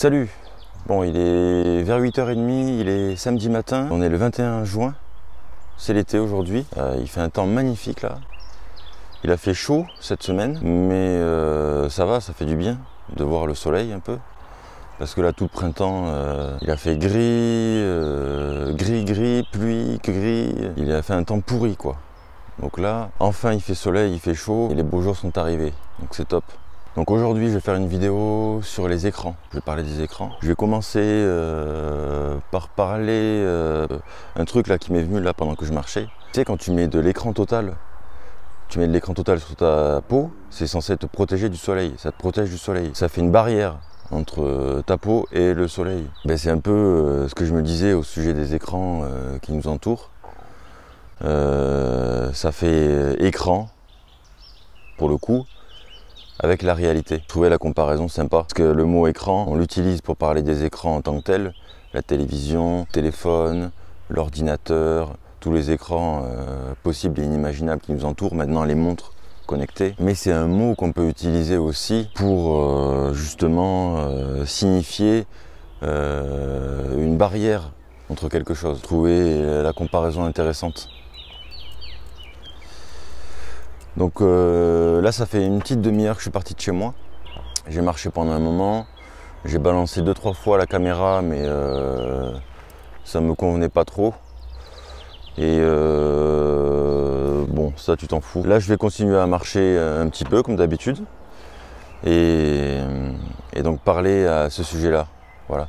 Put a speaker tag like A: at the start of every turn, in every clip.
A: Salut! Bon, il est vers 8h30, il est samedi matin, on est le 21 juin, c'est l'été aujourd'hui, il fait un temps magnifique là. Il a fait chaud cette semaine, mais ça va, ça fait du bien de voir le soleil un peu. Parce que là, tout le printemps, il a fait gris, pluie, gris, il a fait un temps pourri quoi. Donc là, enfin il fait soleil, il fait chaud, et les beaux jours sont arrivés, donc c'est top. Donc aujourd'hui, je vais faire une vidéo sur les écrans. Je vais parler des écrans. Je vais commencer par parler un truc là qui m'est venu là pendant que je marchais. Tu sais, quand tu mets de l'écran total, tu mets de l'écran total sur ta peau, c'est censé te protéger du soleil. Ça te protège du soleil. Ça fait une barrière entre ta peau et le soleil. Ben, c'est un peu ce que je me disais au sujet des écrans qui nous entourent. Ça fait écran, pour le coup, avec la réalité. Je trouvais la comparaison sympa, parce que le mot écran, on l'utilise pour parler des écrans en tant que tel, la télévision, le téléphone, l'ordinateur, tous les écrans possibles et inimaginables qui nous entourent, maintenant les montres connectées. Mais c'est un mot qu'on peut utiliser aussi pour justement signifier une barrière entre quelque chose. Trouver la comparaison intéressante. Donc là, ça fait une petite demi-heure que je suis parti de chez moi. J'ai marché pendant un moment. J'ai balancé 2-3 fois la caméra, mais ça me convenait pas trop. Et bon, ça tu t'en fous. Là, je vais continuer à marcher un petit peu, comme d'habitude. Et donc parler à ce sujet-là. Voilà.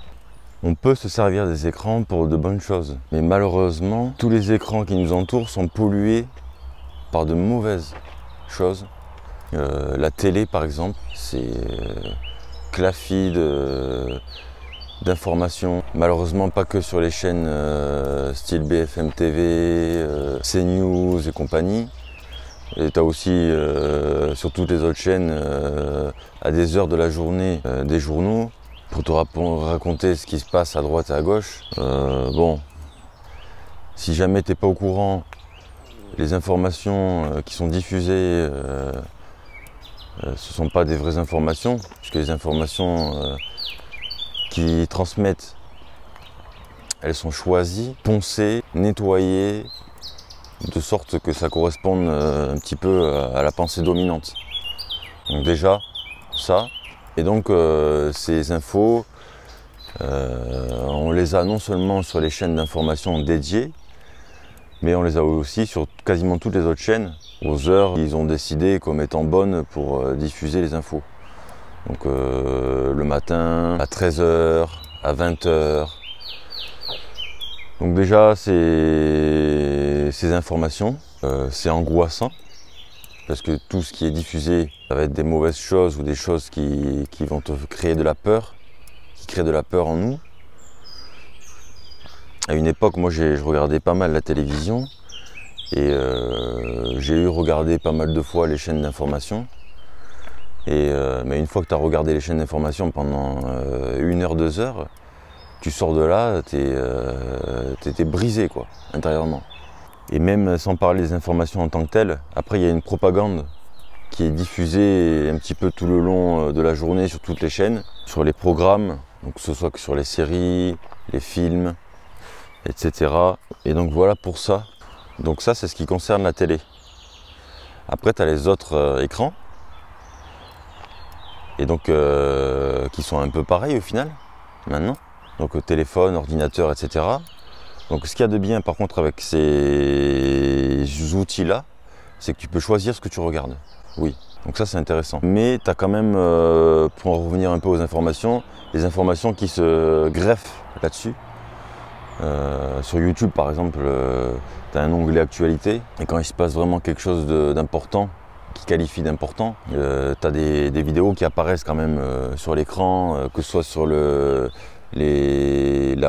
A: On peut se servir des écrans pour de bonnes choses. Mais malheureusement, tous les écrans qui nous entourent sont pollués par de mauvaises choses. La télé par exemple, c'est clafoué d'informations. Malheureusement pas que sur les chaînes style BFM TV, CNews et compagnie. Et tu as aussi sur toutes les autres chaînes à des heures de la journée des journaux pour te raconter ce qui se passe à droite et à gauche. Bon, si jamais tu n'es pas au courant, les informations qui sont diffusées, ce ne sont pas des vraies informations, puisque les informations qui transmettent, elles sont choisies, poncées, nettoyées, de sorte que ça corresponde un petit peu à la pensée dominante. Donc déjà, ça. Et donc ces infos, on les a non seulement sur les chaînes d'information dédiées, mais on les a aussi sur quasiment toutes les autres chaînes, aux heures qu'ils ont décidé comme étant bonnes pour diffuser les infos. Donc le matin, à 13h, à 20h. Donc déjà, ces informations, c'est angoissant, parce que tout ce qui est diffusé, ça va être des mauvaises choses ou des choses qui vont te créer de la peur, qui créent de la peur en nous. À une époque, moi, je regardais pas mal la télévision et j'ai regardé pas mal de fois les chaînes d'information. Mais une fois que tu as regardé les chaînes d'information pendant 1 heure, 2 heures, tu sors de là, t'es brisé quoi, intérieurement. Et même sans parler des informations en tant que telles, après il y a une propagande qui est diffusée un petit peu tout le long de la journée sur toutes les chaînes, sur les programmes, donc que ce soit que sur les séries, les films, etc. Et donc voilà pour ça. Donc ça, c'est ce qui concerne la télé. Après, tu as les autres écrans, et donc qui sont un peu pareils au final, maintenant. Donc téléphone, ordinateur, etc. Donc ce qu'il y a de bien par contre avec ces outils-là, c'est que tu peux choisir ce que tu regardes. Oui, donc ça c'est intéressant. Mais tu as quand même, pour en revenir un peu aux informations, les informations qui se greffent là-dessus. Sur YouTube par exemple, tu as un onglet actualité, et quand il se passe vraiment quelque chose d'important, qui qualifie d'important, tu as des vidéos qui apparaissent quand même sur l'écran, que ce soit sur la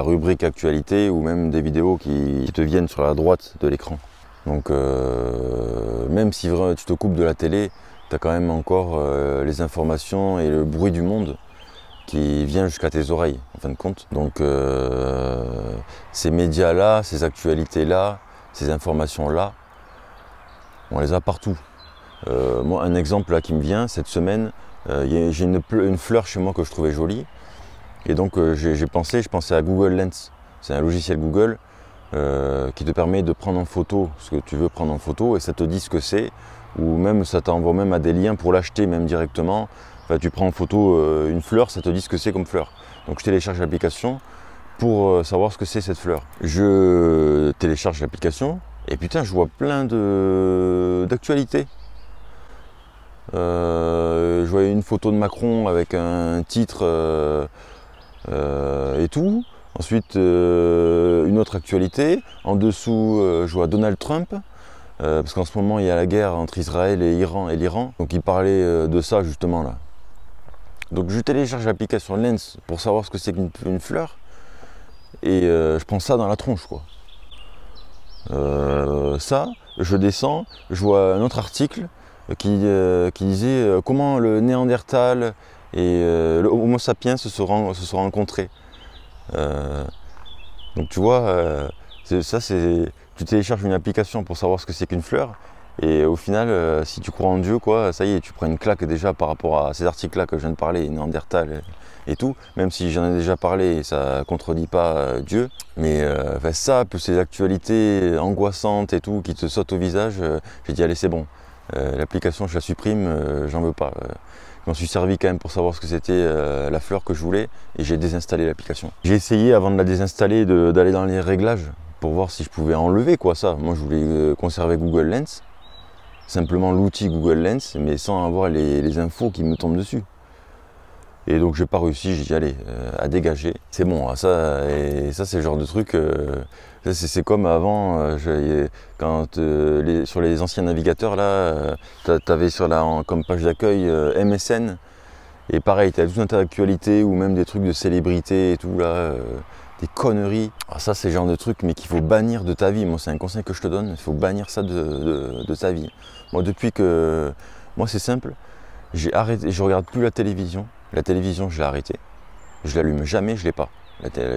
A: rubrique actualité ou même des vidéos qui te viennent sur la droite de l'écran. Donc même si vraiment tu te coupes de la télé, tu as quand même encore les informations et le bruit du monde qui vient jusqu'à tes oreilles en fin de compte. Donc ces médias-là, ces actualités-là, ces informations-là, on les a partout. Moi, un exemple là qui me vient, cette semaine, j'ai une fleur chez moi que je trouvais jolie. Et donc je pensais à Google Lens. C'est un logiciel Google qui te permet de prendre en photo ce que tu veux prendre en photo et ça te dit ce que c'est, ou même ça t'envoie même à des liens pour l'acheter même directement. Enfin, tu prends en photo une fleur, ça te dit ce que c'est comme fleur. Donc je télécharge l'application pour savoir ce que c'est cette fleur. Je télécharge l'application et putain, je vois plein d'actualités. Je voyais une photo de Macron avec un titre et tout. Ensuite, une autre actualité. En dessous, je vois Donald Trump. Parce qu'en ce moment, il y a la guerre entre Israël et l'Iran. Donc il parlait de ça justement là. Donc je télécharge l'application Lens pour savoir ce que c'est qu'une fleur. Et je prends ça dans la tronche, quoi. Ça, je descends, je vois un autre article qui disait comment le Néandertal et le Homo sapiens se sont rencontrés. Donc tu vois, tu télécharges une application pour savoir ce que c'est qu'une fleur, et au final, si tu crois en Dieu, quoi, ça y est, tu prends une claque déjà par rapport à ces articles-là que je viens de parler, Néandertal et tout, même si j'en ai déjà parlé et ça contredit pas Dieu. Mais enfin, ça, plus ces actualités angoissantes et tout qui te sautent au visage, j'ai dit allez c'est bon, l'application je la supprime, j'en veux pas. Je m'en suis servi quand même pour savoir ce que c'était la fleur que je voulais et j'ai désinstallé l'application. J'ai essayé avant de la désinstaller d'aller dans les réglages pour voir si je pouvais enlever quoi ça. Moi je voulais conserver Google Lens, simplement l'outil Google Lens, mais sans avoir les infos qui me tombent dessus. Et donc j'ai pas réussi, j'ai dit allez, à dégager. C'est bon, ça c'est le genre de truc, c'est comme avant, quand sur les anciens navigateurs là, t'avais comme page d'accueil MSN, et pareil, t'avais tout un tas d'actualités ou même des trucs de célébrités et tout là, des conneries. Alors ça c'est le genre de truc mais qu'il faut bannir de ta vie. Moi c'est un conseil que je te donne, il faut bannir ça de ta vie. Moi moi c'est simple, j'ai arrêté, je regarde plus la télévision. La télévision, je l'ai arrêtée. Je l'allume jamais, je l'ai pas.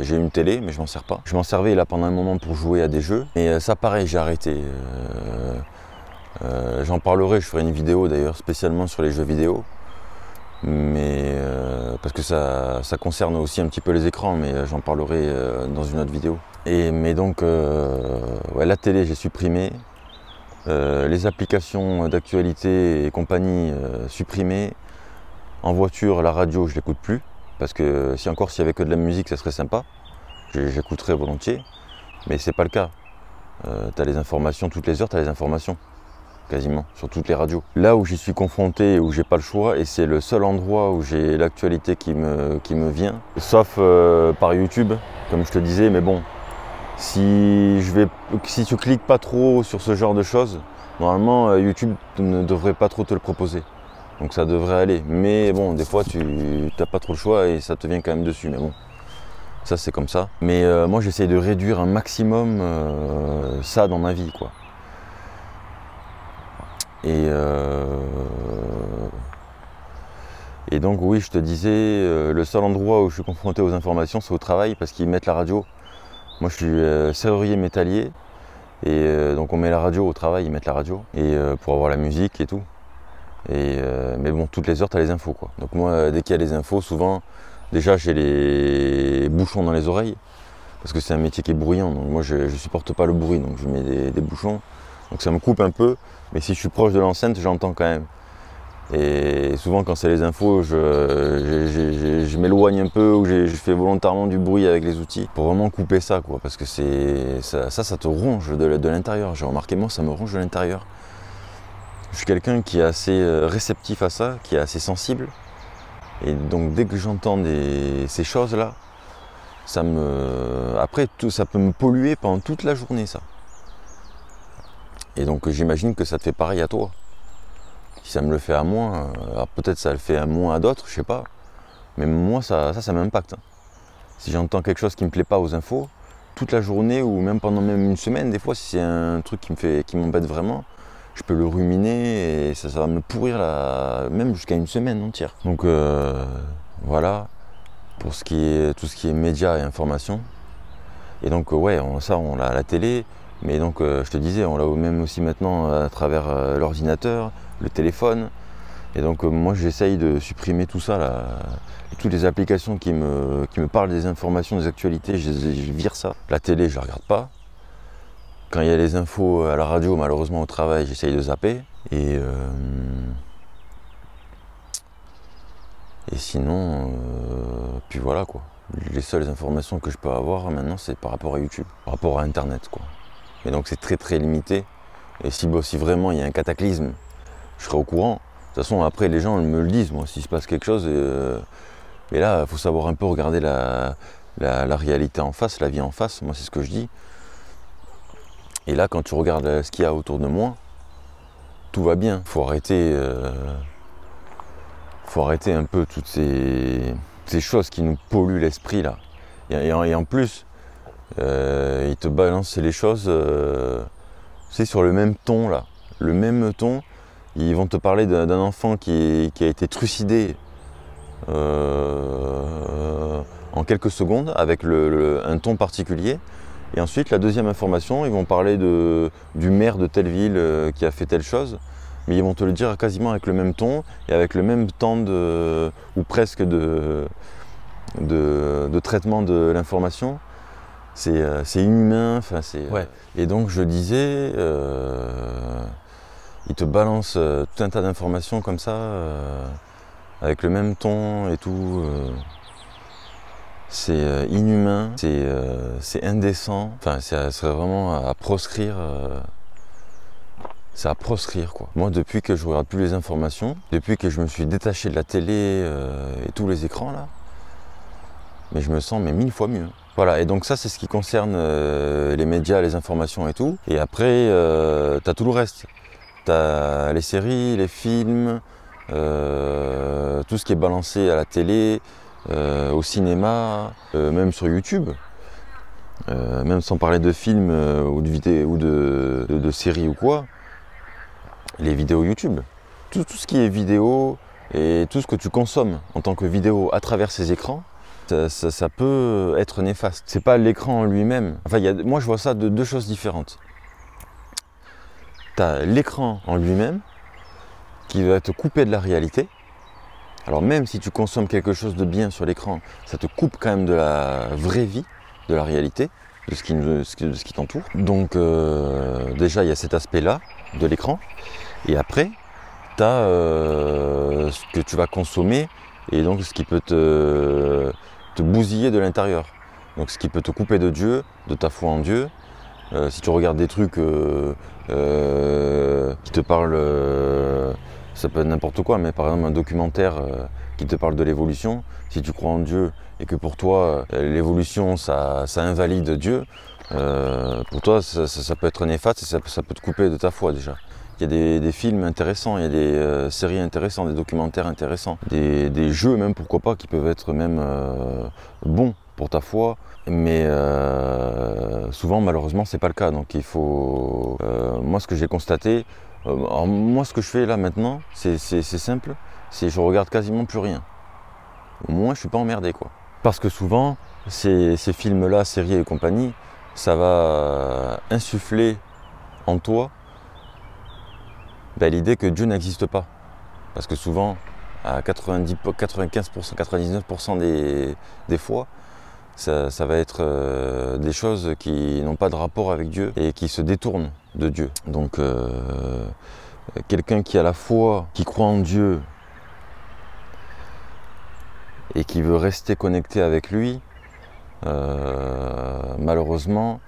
A: J'ai une télé, mais je m'en sers pas. Je m'en servais là pendant un moment pour jouer à des jeux. Et ça, pareil, j'ai arrêté. J'en parlerai, je ferai une vidéo d'ailleurs spécialement sur les jeux vidéo. Mais parce que ça concerne aussi un petit peu les écrans, mais j'en parlerai dans une autre vidéo. Mais donc, ouais, la télé, j'ai supprimé. Les applications d'actualité et compagnie supprimées. En voiture, la radio, je l'écoute plus, parce que s'il y avait que de la musique, ça serait sympa. J'écouterais volontiers, mais c'est pas le cas. Tu as les informations, toutes les heures, tu as les informations, quasiment, sur toutes les radios. Là où j'y suis confronté, où j'ai pas le choix, et c'est le seul endroit où j'ai l'actualité qui me vient, sauf par YouTube, comme je te disais, mais bon, si tu cliques pas trop sur ce genre de choses, normalement, YouTube ne devrait pas trop te le proposer. Donc ça devrait aller, mais bon, des fois tu n'as pas trop le choix et ça te vient quand même dessus, mais bon, ça c'est comme ça. Mais moi j'essaye de réduire un maximum ça dans ma vie, quoi. Et donc oui, je te disais, le seul endroit où je suis confronté aux informations, c'est au travail, parce qu'ils mettent la radio. Moi je suis serrurier métallier, et donc on met la radio au travail, ils mettent la radio, et pour avoir la musique et tout. Mais bon, toutes les heures, tu as les infos, quoi. Donc moi, dès qu'il y a les infos, souvent, déjà j'ai les bouchons dans les oreilles, parce que c'est un métier qui est bruyant, donc moi je supporte pas le bruit, donc je mets des bouchons. Donc ça me coupe un peu, mais si je suis proche de l'enceinte, j'entends quand même. Et souvent quand c'est les infos, je m'éloigne un peu, ou je fais volontairement du bruit avec les outils, pour vraiment couper ça, quoi, parce que ça te ronge de l'intérieur. J'ai remarqué, moi, ça me ronge de l'intérieur. Je suis quelqu'un qui est assez réceptif à ça, qui est assez sensible. Et donc dès que j'entends ces choses-là, après, ça peut me polluer pendant toute la journée, ça. Et donc j'imagine que ça te fait pareil à toi. Si ça me le fait à moi, alors peut-être ça le fait à moins à d'autres, je sais pas. Mais moi, ça m'impacte. Si j'entends quelque chose qui me plaît pas aux infos, toute la journée ou même pendant une semaine, des fois, si c'est un truc qui m'embête vraiment, je peux le ruminer et ça va me pourrir même jusqu'à une semaine entière. Donc voilà, pour tout ce qui est médias et information. Et donc ouais, on l'a à la télé, mais donc je te disais, on l'a même aussi maintenant à travers l'ordinateur, le téléphone. Et donc moi j'essaye de supprimer tout ça là. Toutes les applications qui me parlent des informations, des actualités, je vire ça. La télé, je la regarde pas. Quand il y a les infos à la radio, malheureusement au travail, j'essaye de zapper. Et sinon, puis voilà quoi. Les seules informations que je peux avoir maintenant, c'est par rapport à YouTube, par rapport à Internet quoi. Et donc c'est très très limité. Et si vraiment il y a un cataclysme, je serai au courant. De toute façon, après les gens me le disent, moi, s'il se passe quelque chose. Et là, il faut savoir un peu regarder la réalité en face, la vie en face. Moi, c'est ce que je dis. Et là, quand tu regardes ce qu'il y a autour de moi, tout va bien. Faut arrêter un peu toutes ces choses qui nous polluent l'esprit là. Et en plus, ils te balancent les choses, c'est sur le même ton là. Le même ton, ils vont te parler d'un enfant qui a été trucidé en quelques secondes avec un ton particulier. Et ensuite, la deuxième information, ils vont parler du maire de telle ville qui a fait telle chose, mais ils vont te le dire quasiment avec le même ton et avec le même temps ou presque de traitement de l'information. C'est inhumain. Ouais. Et donc je disais, ils te balancent tout un tas d'informations comme ça, avec le même ton et tout. C'est inhumain, c'est indécent. Enfin, ça serait vraiment à proscrire. C'est à proscrire quoi. Moi, depuis que je regarde plus les informations, depuis que je me suis détaché de la télé et tous les écrans là, mais je me sens 1000 fois mieux. Voilà, et donc ça c'est ce qui concerne les médias, les informations et tout. Et après, t'as tout le reste. T'as les séries, les films, tout ce qui est balancé à la télé, au cinéma, même sur YouTube. Même sans parler de films ou de séries ou quoi. Les vidéos YouTube. Tout ce qui est vidéo et tout ce que tu consommes en tant que vidéo à travers ces écrans, ça peut être néfaste. C'est pas l'écran en lui-même. Enfin, moi je vois ça de deux choses différentes. Tu as l'écran en lui-même qui va te couper de la réalité. Alors même si tu consommes quelque chose de bien sur l'écran, ça te coupe quand même de la vraie vie, de la réalité, de ce qui t'entoure. Donc déjà il y a cet aspect-là de l'écran. Et après, tu as ce que tu vas consommer et donc ce qui peut te bousiller de l'intérieur. Donc ce qui peut te couper de Dieu, de ta foi en Dieu. Si tu regardes des trucs qui te parlent, ça peut être n'importe quoi, mais par exemple un documentaire qui te parle de l'évolution, si tu crois en Dieu et que pour toi l'évolution ça invalide Dieu, pour toi ça peut être néfaste et ça peut te couper de ta foi déjà. Il y a des films intéressants, il y a des séries intéressantes, des documentaires intéressants, des jeux même pourquoi pas qui peuvent être même bons pour ta foi, mais souvent malheureusement c'est pas le cas. Donc il faut, moi ce que j'ai constaté, alors moi ce que je fais là maintenant c'est simple, c'est je regarde quasiment plus rien. Au moins je suis pas emmerdé quoi. Parce que souvent ces films là, séries et compagnie, ça va insuffler en toi l'idée que Dieu n'existe pas. Parce que souvent, à 90, 95%, 99% des fois, ça va être des choses qui n'ont pas de rapport avec Dieu et qui se détournent de Dieu. Donc, quelqu'un qui a la foi, qui croit en Dieu et qui veut rester connecté avec lui, malheureusement,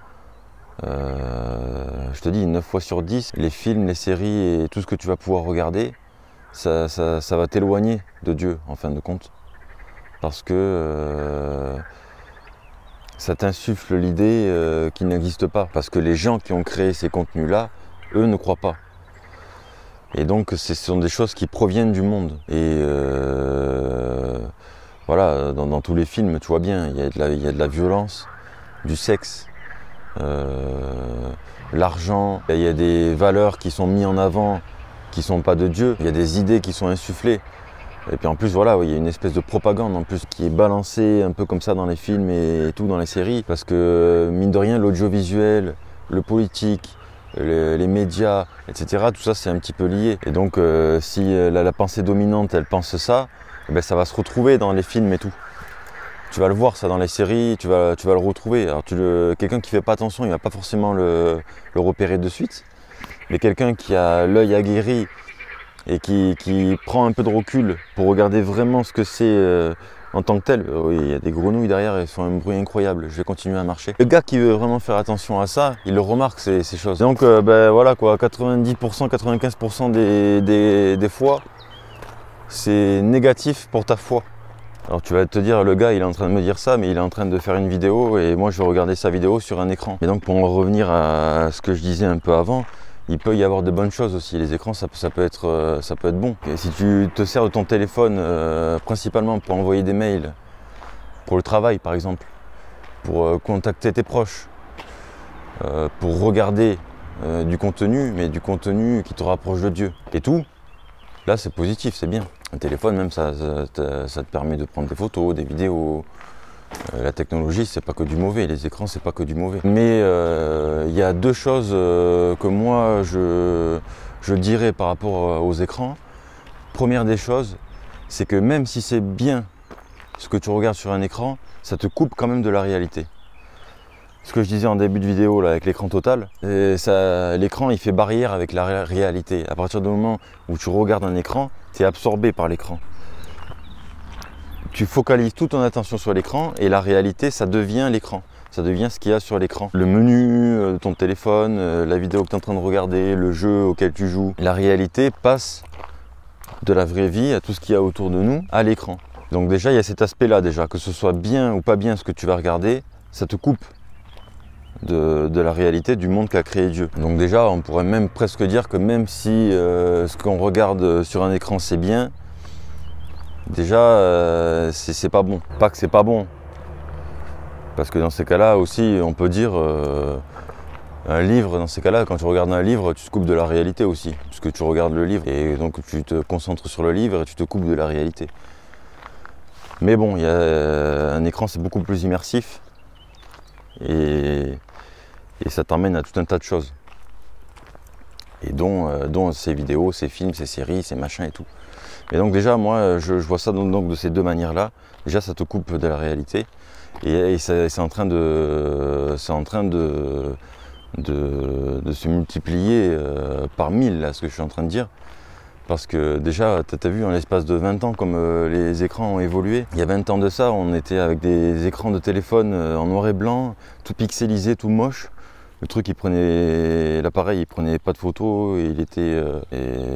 A: je te dis 9 fois sur 10, les films, les séries et tout ce que tu vas pouvoir regarder, ça va t'éloigner de Dieu en fin de compte. Parce que ça t'insuffle l'idée qu'il n'existe pas. Parce que les gens qui ont créé ces contenus-là, eux ne croient pas. Et donc ce sont des choses qui proviennent du monde. Et voilà, dans tous les films, tu vois bien, il y a de la violence, du sexe. L'argent, il y a des valeurs qui sont mises en avant qui ne sont pas de Dieu, il y a des idées qui sont insufflées. Et puis en plus, voilà, il y a une espèce de propagande en plus qui est balancée un peu comme ça dans les films et tout, dans les séries. Parce que mine de rien, l'audiovisuel, le politique, les médias, etc. Tout ça c'est un petit peu lié. Et donc si la pensée dominante elle pense ça, eh ben, ça va se retrouver dans les films et tout. Tu vas le voir ça dans les séries, tu vas le retrouver. Alors quelqu'un qui fait pas attention, il va pas forcément le repérer de suite. Mais quelqu'un qui a l'œil aguerri et qui prend un peu de recul pour regarder vraiment ce que c'est en tant que tel. Oui, il y a des grenouilles derrière, elles font un bruit incroyable, je vais continuer à marcher. Le gars qui veut vraiment faire attention à ça, il le remarque ces choses. Donc ben voilà quoi, 90%, 95% des fois, c'est négatif pour ta foi. Alors tu vas te dire, le gars il est en train de me dire ça, mais il est en train de faire une vidéo et moi je vais regarder sa vidéo sur un écran. Et donc pour en revenir à ce que je disais un peu avant, il peut y avoir de bonnes choses aussi. Les écrans, ça peut être bon. Et si tu te sers de ton téléphone principalement pour envoyer des mails, pour le travail par exemple, pour contacter tes proches, pour regarder du contenu, mais du contenu qui te rapproche de Dieu et tout, là c'est positif, c'est bien. Un téléphone même, ça te permet de prendre des photos, des vidéos. La technologie, c'est pas que du mauvais, les écrans, c'est pas que du mauvais. Mais il y a deux choses que moi je dirais par rapport aux écrans. Première des choses, c'est que même si c'est bien ce que tu regardes sur un écran, ça te coupe quand même de la réalité. Ce que je disais en début de vidéo là, avec l'écran total, l'écran il fait barrière avec la réalité. À partir du moment où tu regardes un écran, tu es absorbé par l'écran. Tu focalises toute ton attention sur l'écran et la réalité, ça devient l'écran. Ça devient ce qu'il y a sur l'écran. Le menu de ton téléphone, la vidéo que tu es en train de regarder, le jeu auquel tu joues. La réalité passe de la vraie vie à tout ce qu'il y a autour de nous à l'écran. Donc déjà, il y a cet aspect-là déjà, que ce soit bien ou pas bien ce que tu vas regarder, ça te coupe de la réalité du monde qu'a créé Dieu. Donc déjà, on pourrait même presque dire que même si ce qu'on regarde sur un écran c'est bien, déjà c'est pas bon. Pas que c'est pas bon, parce que dans ces cas-là aussi on peut dire un livre, dans ces cas-là quand tu regardes un livre tu te coupes de la réalité aussi, puisque tu regardes le livre et donc tu te concentres sur le livre et tu te coupes de la réalité. Mais bon, un écran c'est beaucoup plus immersif et ça t'emmène à tout un tas de choses. Et dont ces vidéos, ces films, ces séries, ces machins et tout. Et donc déjà moi je vois ça donc de ces deux manières-là. Déjà ça te coupe de la réalité et c'est en train de se multiplier par 1000 là ce que je suis en train de dire. Parce que déjà, tu as vu en l'espace de 20 ans comme les écrans ont évolué. Il y a 20 ans de ça, on était avec des écrans de téléphone en noir et blanc, tout pixelisé, tout moche. Le truc, l'appareil, il prenait pas de photos, et il était,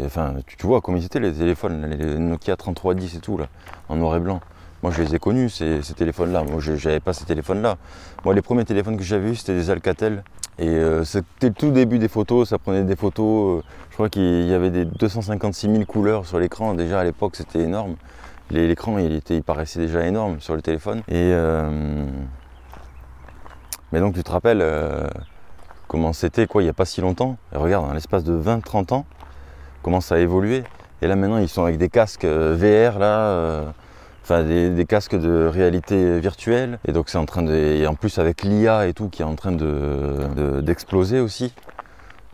A: enfin, tu vois comment ils étaient les téléphones, les Nokia 3310 et tout là, en noir et blanc. Moi, je les ai connus ces téléphones-là. Moi, j'avais pas ces téléphones-là. Moi, les premiers téléphones que j'avais vus, c'était des Alcatel. Et c'était le tout début des photos. Ça prenait des photos. Je crois qu'il y avait des 256 000 couleurs sur l'écran. Déjà à l'époque, c'était énorme. L'écran, il paraissait déjà énorme sur le téléphone. Et mais donc, tu te rappelles comment c'était quoi il n'y a pas si longtemps. Et regarde, dans l'espace de 20-30 ans, comment ça a évolué. Et là maintenant, ils sont avec des casques VR là, enfin des casques de réalité virtuelle. Et donc c'est en train et en plus avec l'IA et tout qui est en train d'exploser aussi.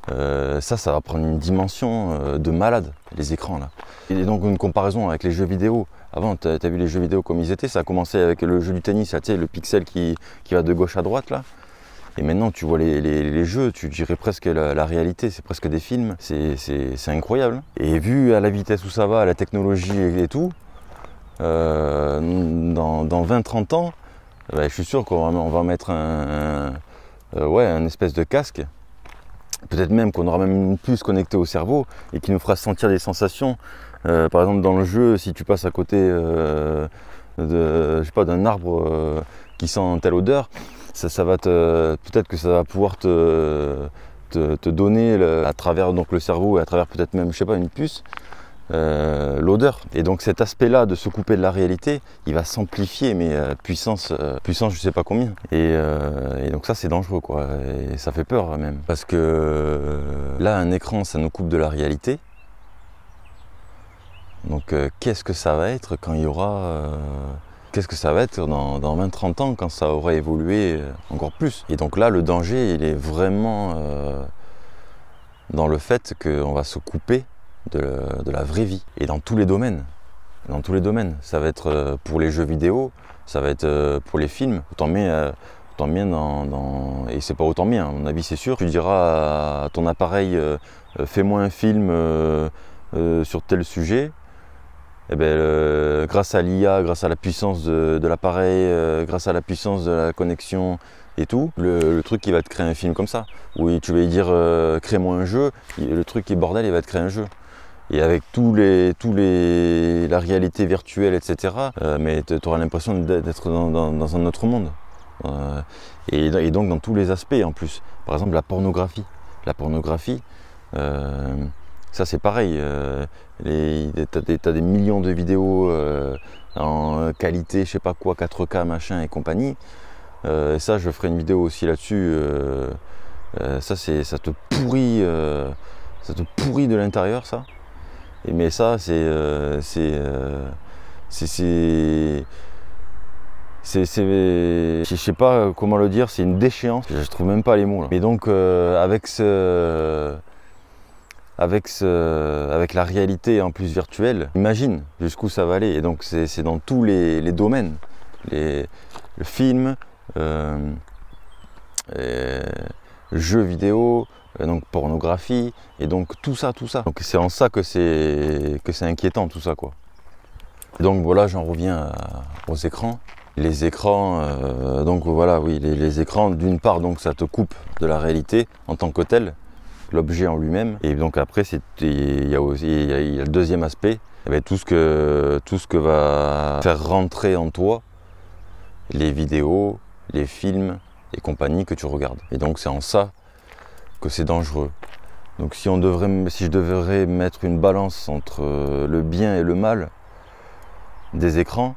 A: Ça va prendre une dimension de malade, les écrans là. Et donc une comparaison avec les jeux vidéo. Avant, tu as vu les jeux vidéo comme ils étaient, ça a commencé avec le jeu du tennis, tu sais, le pixel qui va de gauche à droite là. Et maintenant, tu vois les jeux, tu dirais presque la réalité, c'est presque des films, c'est incroyable. Et vu à la vitesse où ça va, à la technologie et tout, dans 20-30 ans, je suis sûr qu'on va mettre un espèce de casque. Peut-être même qu'on aura même une puce connectée au cerveau et qui nous fera sentir des sensations. Par exemple, dans le jeu, si tu passes à côté d'un arbre qui sent telle odeur, ça va peut-être que ça va pouvoir te donner à travers donc le cerveau et à travers peut-être même, je sais pas, une puce, l'odeur. Et donc cet aspect-là de se couper de la réalité, il va s'amplifier, mais puissance je sais pas combien. Et donc ça c'est dangereux quoi, et ça fait peur même. Parce que là un écran ça nous coupe de la réalité. Donc qu'est-ce que ça va être quand il y aura... Qu'est-ce que ça va être dans 20-30 ans quand ça aura évolué encore plus? Et donc là le danger il est vraiment dans le fait qu'on va se couper de la vraie vie. Et dans tous les domaines. Dans tous les domaines. Ça va être pour les jeux vidéo, ça va être pour les films. Autant bien et c'est pas autant bien, à mon avis c'est sûr. Tu diras à ton appareil, fais-moi un film sur tel sujet. Et bien, grâce à l'IA, grâce à la puissance de l'appareil, grâce à la puissance de la connexion et tout, le truc qui va te créer un film comme ça. Oui, tu vas lui dire crée-moi un jeu, le truc qui est bordel, il va te créer un jeu. Et avec la réalité virtuelle, etc., mais tu auras l'impression d'être dans un autre monde. Et donc dans tous les aspects en plus. Par exemple la pornographie. La pornographie, ça c'est pareil. T'as des millions de vidéos en qualité, je sais pas quoi, 4K, machin et compagnie. Ça, je ferai une vidéo aussi là-dessus. Ça te pourrit de l'intérieur, ça. Mais ça, je sais pas comment le dire, c'est une déchéance. Je trouve même pas les mots là. Mais donc avec la réalité en plus virtuelle, imagine jusqu'où ça va aller. Et donc c'est dans tous les domaines, le film, jeux vidéo, donc pornographie, et donc tout ça. Donc c'est en ça que c'est inquiétant tout ça quoi. Et donc voilà, j'en reviens aux écrans. Les écrans, donc voilà, oui, les écrans, d'une part, donc ça te coupe de la réalité en tant que tel, l'objet en lui-même. Et donc après, il y a le deuxième aspect, eh bien, tout ce que va faire rentrer en toi les vidéos, les films et compagnie que tu regardes. Et donc c'est en ça que c'est dangereux. Donc si je devrais mettre une balance entre le bien et le mal des écrans,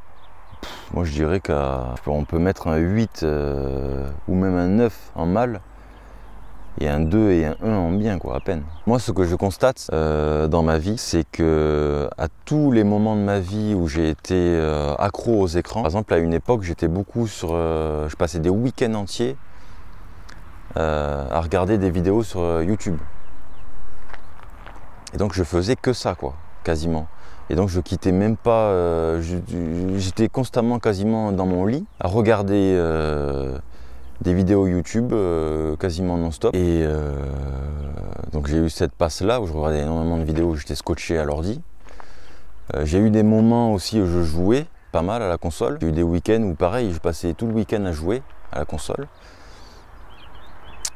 A: moi je dirais qu'on peut mettre un 8 ou même un 9 en mal et un 2 et un 1 en bien quoi, à peine. Moi ce que je constate dans ma vie, c'est que à tous les moments de ma vie où j'ai été accro aux écrans, par exemple à une époque j'étais beaucoup je passais des week-ends entiers à regarder des vidéos sur YouTube. Et donc je faisais que ça quoi, quasiment. Et donc je quittais même pas, j'étais constamment quasiment dans mon lit à regarder des vidéos YouTube quasiment non-stop. Et donc j'ai eu cette passe-là où je regardais énormément de vidéos où j'étais scotché à l'ordi. J'ai eu des moments aussi où je jouais pas mal à la console. J'ai eu des week-ends où pareil, je passais tout le week-end à jouer à la console.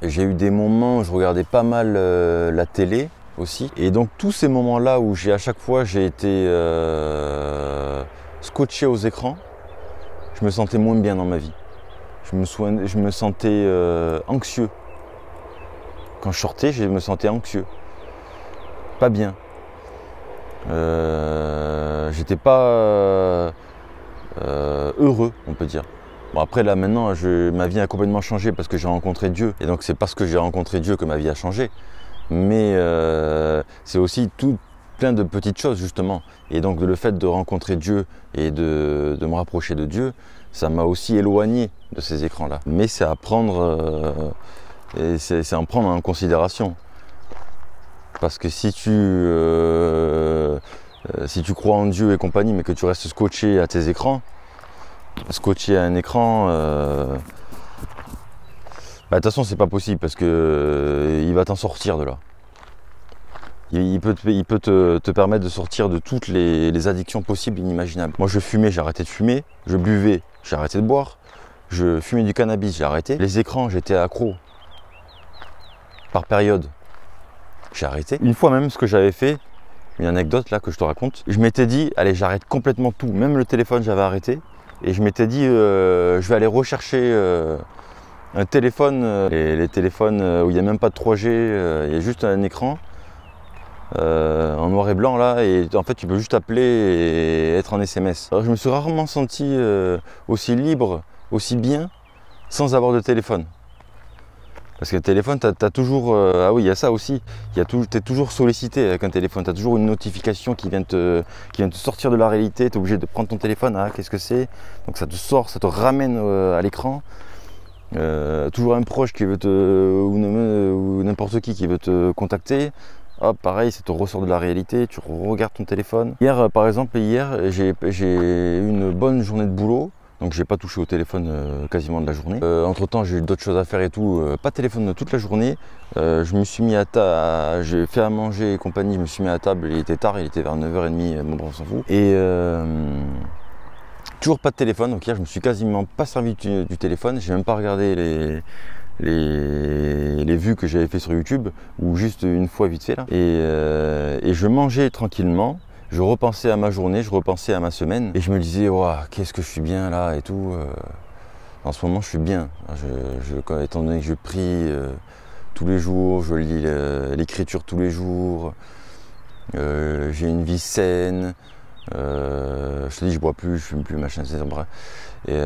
A: J'ai eu des moments où je regardais pas mal la télé aussi. Et donc tous ces moments-là où à chaque fois j'ai été scotché aux écrans, je me sentais moins bien dans ma vie. Je me sentais anxieux. Quand je sortais, je me sentais anxieux. Pas bien. J'étais pas heureux, on peut dire. Bon après là maintenant, ma vie a complètement changé parce que j'ai rencontré Dieu. Et donc c'est parce que j'ai rencontré Dieu que ma vie a changé. Mais c'est aussi plein de petites choses justement. Et donc le fait de rencontrer Dieu et de me rapprocher de Dieu, ça m'a aussi éloigné de ces écrans-là. Mais c'est à prendre, c'est à prendre en considération. Parce que si tu crois en Dieu et compagnie, mais que tu restes scotché à tes écrans, scotché à un écran, de toute façon c'est pas possible parce que il va t'en sortir de là. Il peut te permettre de sortir de toutes les addictions possibles et inimaginables. Moi je fumais, j'ai arrêté de fumer. Je buvais, j'ai arrêté de boire. Je fumais du cannabis, j'ai arrêté. Les écrans, j'étais accro. Par période, j'ai arrêté. Une fois même, ce que j'avais fait, une anecdote là que je te raconte, je m'étais dit, allez j'arrête complètement tout. Même le téléphone, j'avais arrêté. Et je m'étais dit, je vais aller rechercher un téléphone. Les téléphones où il n'y a même pas de 3G, il y a juste un écran. En noir et blanc là, et en fait tu peux juste appeler et être en SMS. Alors, je me suis rarement senti aussi libre, aussi bien, sans avoir de téléphone. Parce que le téléphone, tu as toujours... ah oui, il y a ça aussi. Tu es toujours sollicité avec un téléphone. Tu as toujours une notification qui vient te sortir de la réalité. Tu es obligé de prendre ton téléphone. Ah, qu'est-ce que c'est? Donc ça te sort, ça te ramène à l'écran. toujours un proche qui veut ou n'importe qui veut te contacter. Hop, pareil, ça te ressort de la réalité, tu regardes ton téléphone. Hier, par exemple, j'ai eu une bonne journée de boulot, donc j'ai pas touché au téléphone quasiment de la journée. Entre temps, j'ai eu d'autres choses à faire et tout, pas de téléphone toute la journée. Je me suis mis à table, j'ai fait à manger et compagnie, je me suis mis à table, il était tard, il était vers 9h30, bon, on s'en fout. Et toujours pas de téléphone, donc hier je me suis quasiment pas servi du téléphone, j'ai même pas regardé les vues que j'avais fait sur YouTube, ou juste une fois vite fait là. Et je mangeais tranquillement, je repensais à ma journée, je repensais à ma semaine, et je me disais, waouh, qu'est-ce que je suis bien là et tout. En ce moment je suis bien, étant donné que je prie tous les jours, je lis l'écriture tous les jours, j'ai une vie saine, je te dis, je bois plus, je fume plus, machin, etc. Et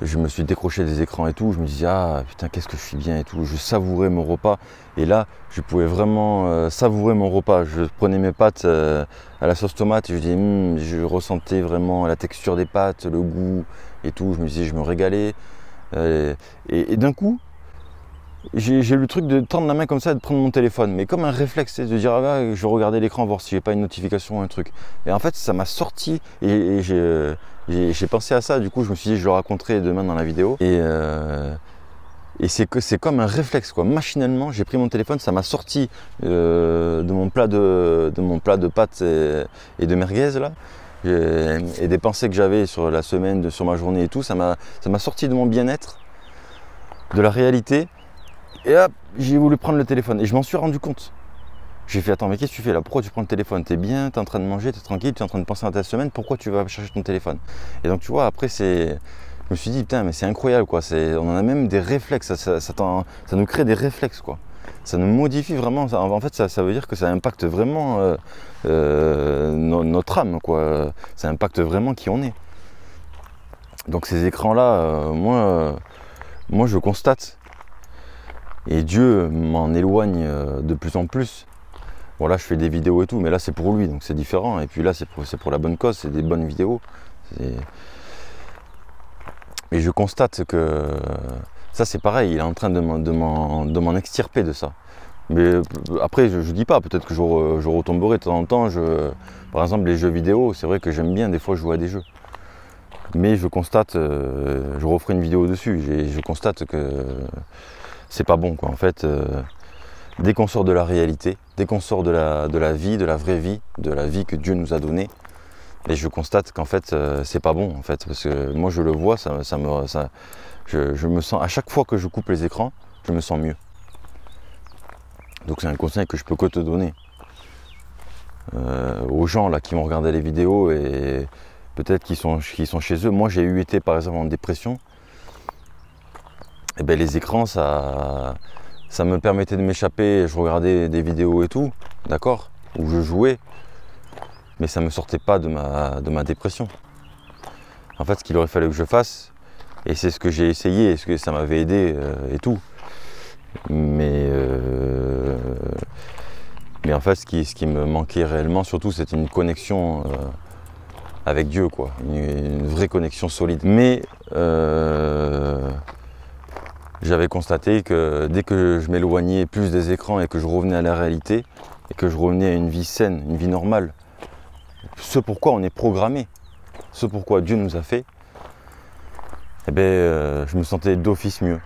A: je me suis décroché des écrans et tout, je me disais, ah putain, qu'est-ce que je suis bien et tout, je savourais mon repas, et là je pouvais vraiment savourer mon repas. Je prenais mes pâtes à la sauce tomate et je disais, je ressentais vraiment la texture des pâtes, le goût et tout, je me disais, je me régalais, et d'un coup j'ai eu le truc de tendre la main comme ça et de prendre mon téléphone, mais comme un réflexe, de dire, ah bah, je vais regarder l'écran voir si j'ai pas une notification ou un truc. Et en fait ça m'a sorti, et j'ai pensé à ça, du coup je me suis dit, je le raconterai demain dans la vidéo. Et c'est comme un réflexe, quoi. Machinalement j'ai pris mon téléphone, ça m'a sorti de mon plat de pâtes et de merguez là, et des pensées que j'avais sur la semaine, sur ma journée et tout. Ça m'a sorti de mon bien-être, de la réalité. Et hop, j'ai voulu prendre le téléphone et je m'en suis rendu compte. J'ai fait, attends, mais qu'est-ce que tu fais là? Pourquoi tu prends le téléphone? T'es bien, t'es en train de manger, t'es tranquille, t'es en train de penser à ta semaine, pourquoi tu vas chercher ton téléphone? Et donc tu vois, après je me suis dit, putain, mais c'est incroyable quoi, on en a même des réflexes, ça nous crée des réflexes quoi. Ça nous modifie vraiment, en fait ça veut dire que ça impacte vraiment notre âme quoi, ça impacte vraiment qui on est. Donc ces écrans là, moi je constate. Et Dieu m'en éloigne de plus en plus. Bon là je fais des vidéos et tout, mais là c'est pour lui, donc c'est différent. Et puis là c'est pour la bonne cause, c'est des bonnes vidéos. Mais je constate que ça c'est pareil, il est en train de m'en extirper de ça. Mais après je dis pas, peut-être que je retomberai de temps en temps. Par exemple les jeux vidéo, c'est vrai que j'aime bien des fois jouer à des jeux. Mais je constate, je referai une vidéo dessus, je constate que c'est pas bon quoi. En fait, dès qu'on sort de la réalité, dès qu'on sort de la vie, de la vraie vie, de la vie que Dieu nous a donnée, et je constate qu'en fait c'est pas bon en fait, parce que moi je le vois, je me sens, à chaque fois que je coupe les écrans, je me sens mieux. Donc c'est un conseil que je peux que te donner aux gens là qui vont regarder les vidéos et peut-être qui sont chez eux. Moi j'ai été par exemple en dépression. Et ben les écrans, ça me permettait de m'échapper, je regardais des vidéos et tout, d'accord, où je jouais, mais ça ne me sortait pas de ma dépression. En fait, ce qu'il aurait fallu que je fasse, et c'est ce que j'ai essayé, et ce que ça m'avait aidé et tout, mais en fait, ce qui me manquait réellement, surtout, c'était une connexion avec Dieu, quoi, une vraie connexion solide. Mais j'avais constaté que dès que je m'éloignais plus des écrans et que je revenais à la réalité, et que je revenais à une vie saine, une vie normale, ce pourquoi on est programmé, ce pourquoi Dieu nous a fait, eh ben, je me sentais d'office mieux.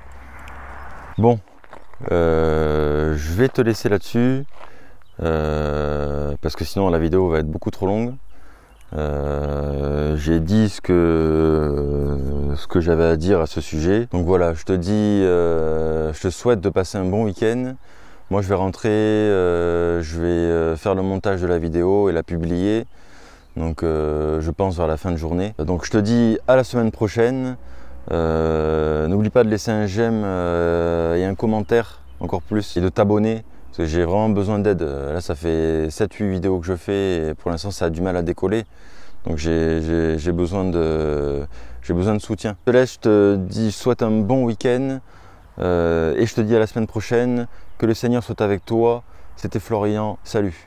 A: Bon, je vais te laisser là-dessus, parce que sinon la vidéo va être beaucoup trop longue. J'ai dit ce que j'avais à dire à ce sujet. Donc voilà, je te dis, je te souhaite de passer un bon week-end. Moi je vais rentrer, je vais faire le montage de la vidéo et la publier. Donc je pense vers la fin de journée. Donc je te dis à la semaine prochaine. N'oublie pas de laisser un j'aime et un commentaire encore plus, et de t'abonner. Parce que j'ai vraiment besoin d'aide. Là ça fait 7-8 vidéos que je fais et pour l'instant ça a du mal à décoller. Donc j'ai besoin de soutien. Je te laisse, je te dis, souhaite un bon week-end et je te dis à la semaine prochaine. Que le Seigneur soit avec toi. C'était Florian, salut.